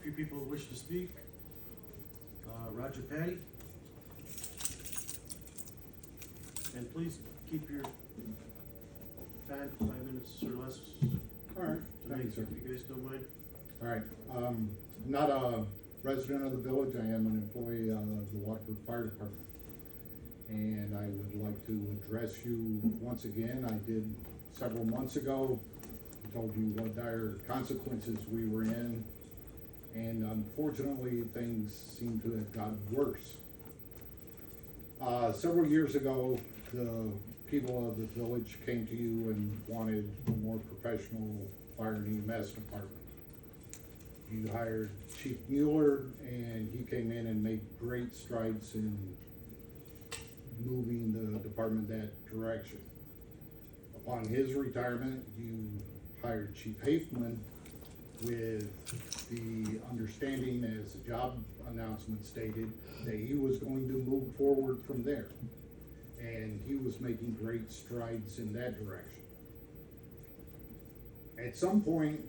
few people who wish to speak. Roger, Pattie. And please keep your time, 5 minutes or less. All right, To thank you, make, sir. if you guys don't mind. All right, not a resident of the village, I am an employee of the Waterford Fire Department. And I would like to address you once again. I did several months ago. I told you what dire consequences we were in. And unfortunately, things seem to have gotten worse. Several years ago, the people of the village came to you and wanted a more professional fire and EMS department. You hired Chief Mueller, and he came in and made great strides in moving the department that direction. Upon his retirement, you hired Chief Hafman with the understanding, as the job announcement stated, that he was going to move forward from there. And he was making great strides in that direction. At some point,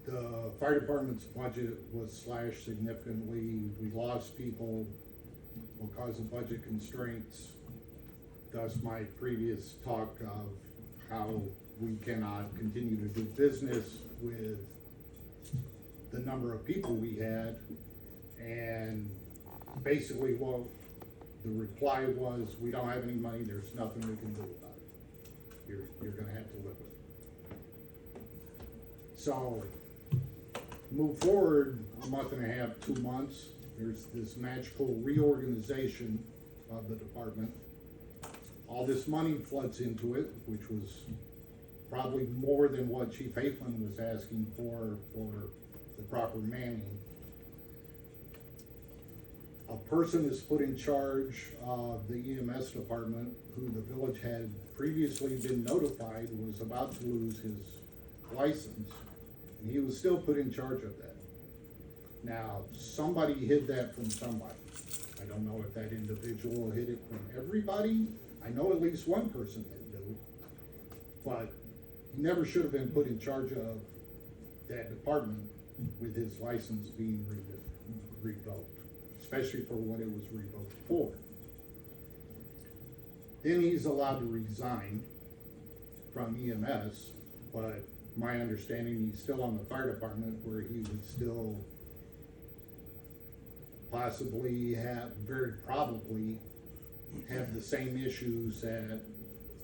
the fire department's budget was slashed significantly. We lost people because of budget constraints. Thus my previous talk of how we cannot continue to do business with the number of people we had. And basically what the reply was, we don't have any money, there's nothing we can do about it. You're gonna have to live with it. So, move forward a month and a half, 2 months, there's this magical reorganization of the department. All this money floods into it, which was probably more than what Chief Hafman was asking for the proper manning. A person is put in charge of the EMS department who the village had previously been notified was about to lose his license, and he was still put in charge of that. Now, somebody hid that from somebody. I don't know if that individual hid it from everybody. I know at least one person that knew, but he never should have been put in charge of that department with his license being revoked, especially for what it was revoked for. Then he's allowed to resign from EMS, but my understanding, he's still on the fire department where he would still possibly have, very probably, have the same issues that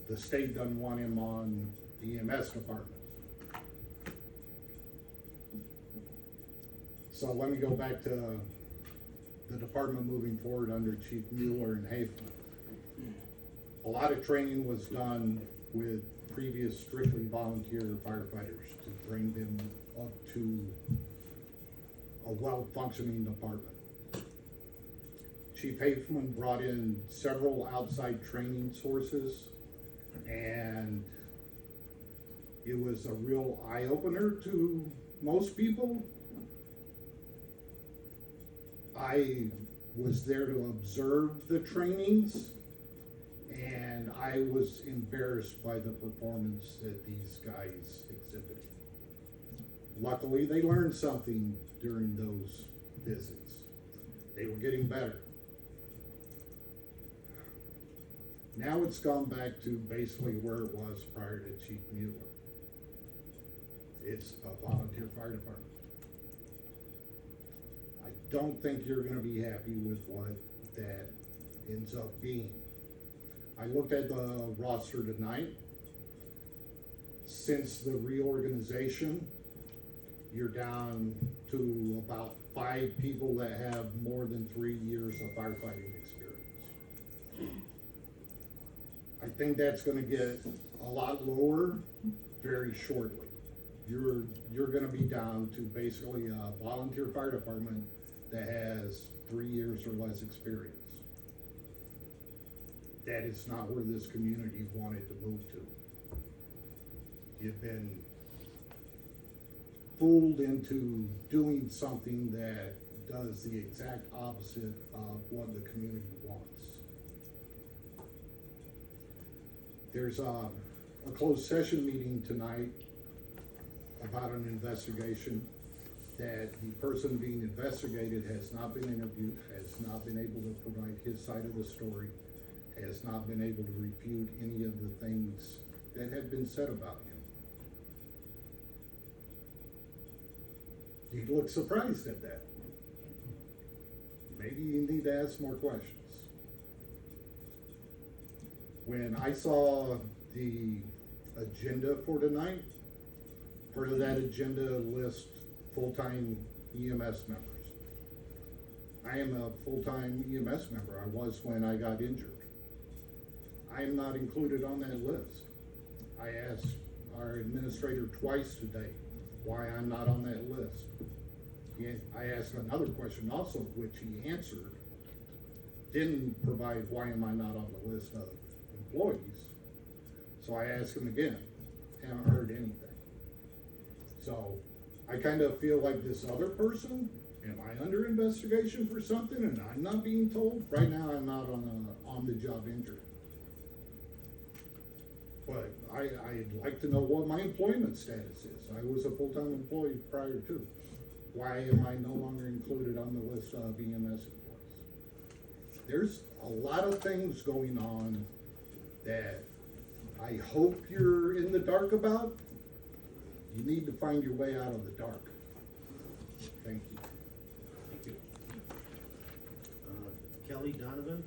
the state doesn't want him on the EMS department. So let me go back to the department moving forward under Chief Mueller and Hafman. A lot of training was done with previous strictly volunteer firefighters to bring them up to a well-functioning department. Chief Hafman brought in several outside training sources, and it was a real eye-opener to most people. I was there to observe the trainings, and I was embarrassed by the performance that these guys exhibited. Luckily, they learned something during those visits. They were getting better. Now it's gone back to basically where it was prior to Chief Mueller. It's a volunteer fire department. I don't think you're gonna be happy with what that ends up being. I looked at the roster tonight. Since the reorganization, you're down to about 5 people that have more than 3 years of firefighting experience. I think that's gonna get a lot lower very shortly. You're gonna be down to basically a volunteer fire department that has 3 years or less experience. That is not where this community wanted to move to. You've been fooled into doing something that does the exact opposite of what the community wants. There's a closed session meeting tonight about an investigation. that the person being investigated has not been interviewed, has not been able to provide his side of the story, has not been able to refute any of the things that have been said about him. You look surprised at that. Maybe you need to ask more questions. When I saw the agenda for tonight, part of that agenda lists full-time EMS members. I am a full-time EMS member. I was when I got injured. I am not included on that list. I asked our administrator twice today why I'm not on that list. I asked another question also, which he answered. Didn't provide why am I not on the list of employees. So I asked him again, haven't heard anything. So I kind of feel like this other person, am I under investigation for something and I'm not being told? Right now I'm not on the job injury. But I'd like to know what my employment status is. I was a full-time employee prior to. Why am I no longer included on the list of EMS employees? There's a lot of things going on that I hope you're in the dark about. You need to find your way out of the dark. Thank you. Thank you. Kelly Donovan?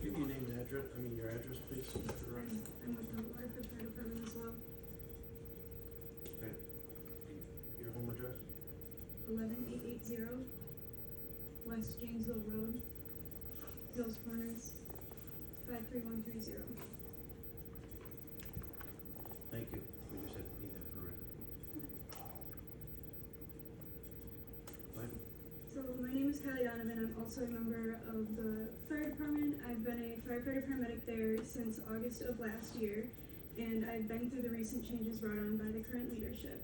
Give your name and address, your address, please. I'm with the Waterford Fire Department as well. Okay. Your home address? 11880 West Janesville Road, Hills Corners, 53130. Thank you. We just had to need that for record. Mike? So my name is Pattie Donovan. I'm also a member of the fire department. I've been a firefighter paramedic there since August of last year, and I've been through the recent changes brought on by the current leadership.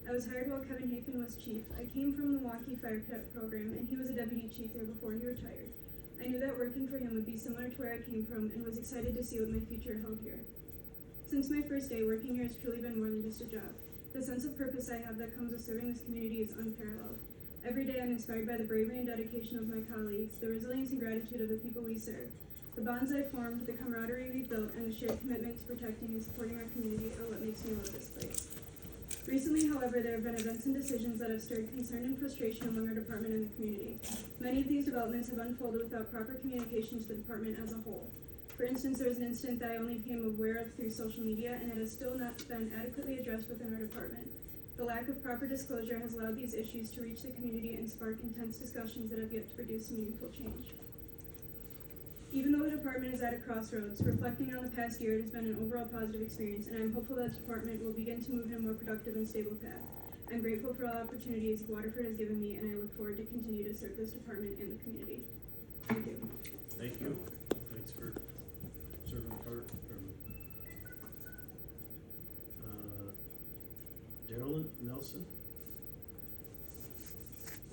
I was hired while Kevin Hafen was chief. I came from the Milwaukee Fire Cadet program, and he was a deputy chief there before he retired. I knew that working for him would be similar to where I came from, and was excited to see what my future held here. Since my first day, working here has truly been more than just a job. The sense of purpose I have that comes with serving this community is unparalleled. Every day I'm inspired by the bravery and dedication of my colleagues, the resilience and gratitude of the people we serve. The bonds I've formed, the camaraderie we've built, and the shared commitment to protecting and supporting our community are what makes me love this place. Recently, however, there have been events and decisions that have stirred concern and frustration among our department and the community. Many of these developments have unfolded without proper communication to the department as a whole. For instance, there was an incident that I only became aware of through social media, and it has still not been adequately addressed within our department. The lack of proper disclosure has allowed these issues to reach the community and spark intense discussions that have yet to produce meaningful change. Even though the department is at a crossroads, reflecting on the past year, it has been an overall positive experience, and I'm hopeful that the department will begin to move in a more productive and stable path. I'm grateful for all opportunities Waterford has given me, and I look forward to continue to serve this department and the community. Thank you. Thank you. Thanks for serving part. Dillon Nelson?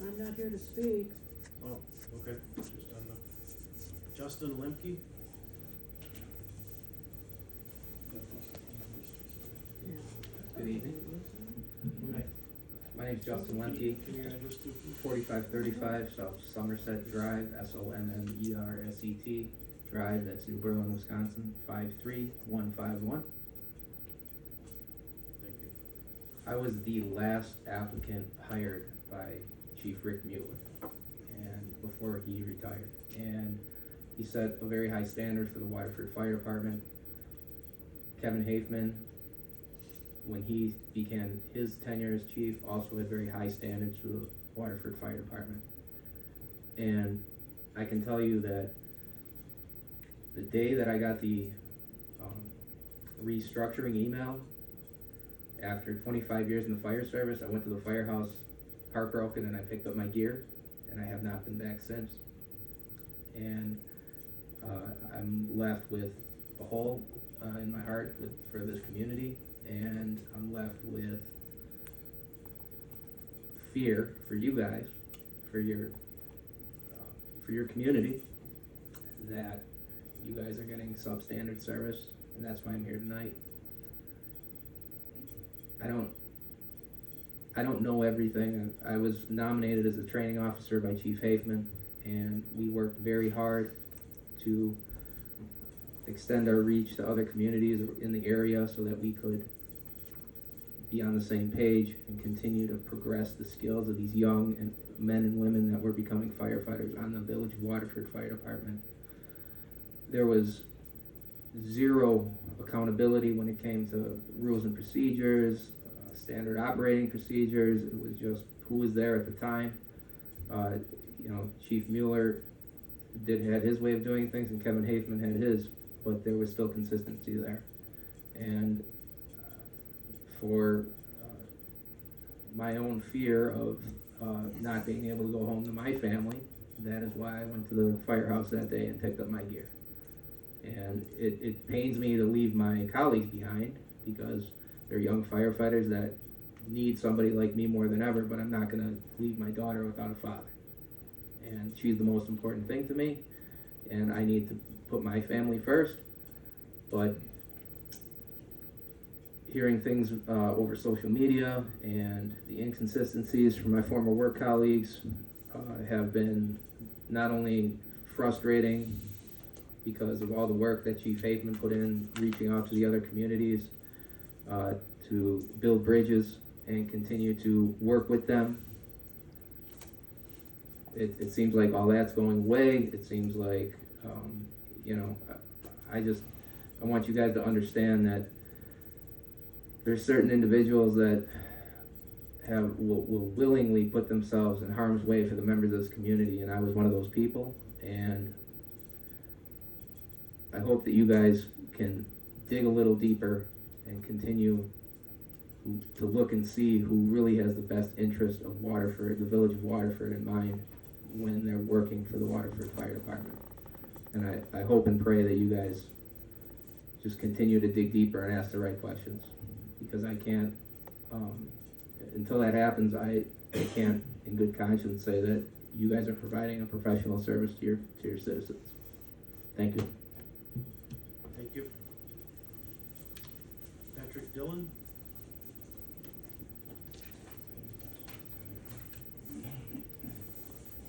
I'm not here to speak. Oh, okay, just on the, Justin Lemke? Good evening. Hi. My name's Justin Lemke, Can your address too, please? 4535 South Somerset Drive, SOMMERSET Drive, that's New Berlin, Wisconsin, 53151. Thank you. I was the last applicant hired by Chief Rick Mueller, and before he retired. And he set a very high standard for the Waterford Fire Department. Kevin Hafen, when he began his tenure as chief, also had very high standards for the Waterford Fire Department. And I can tell you that the day that I got the restructuring email, after 25 years in the fire service, I went to the firehouse, heartbroken, and I picked up my gear, and I have not been back since. And I'm left with a hole in my heart for this community, and I'm left with fear for you guys, for your community, that you guys are getting substandard service, and that's why I'm here tonight. I don't know everything. I was nominated as a training officer by Chief Hafman, and we worked very hard to extend our reach to other communities in the area so that we could be on the same page and continue to progress the skills of these young and men and women that were becoming firefighters on the Village of Waterford Fire Department. There was zero accountability when it came to rules and procedures, standard operating procedures. It was just who was there at the time. Chief Mueller had his way of doing things, and Kevin Hafman had his, but there was still consistency there. And for my own fear of not being able to go home to my family, that is why I went to the firehouse that day and picked up my gear. And it pains me to leave my colleagues behind because they're young firefighters that need somebody like me more than ever, but I'm not going to leave my daughter without a father. And she's the most important thing to me, and I need to put my family first. But hearing things over social media and the inconsistencies from my former work colleagues have been not only frustrating because of all the work that Chief Hafman put in reaching out to the other communities to build bridges and continue to work with them. It seems like all that's going away. It seems like, I want you guys to understand that there's certain individuals that will willingly put themselves in harm's way for the members of this community, and I was one of those people. And I hope that you guys can dig a little deeper and continue to look and see who really has the best interest of Waterford, the Village of Waterford, in mind when they're working for the Waterford Fire Department. And I hope and pray that you guys just continue to dig deeper and ask the right questions, because I can't, until that happens, I can't in good conscience say that you guys are providing a professional service to your citizens. Thank you. Thank you. Patrick Dillon?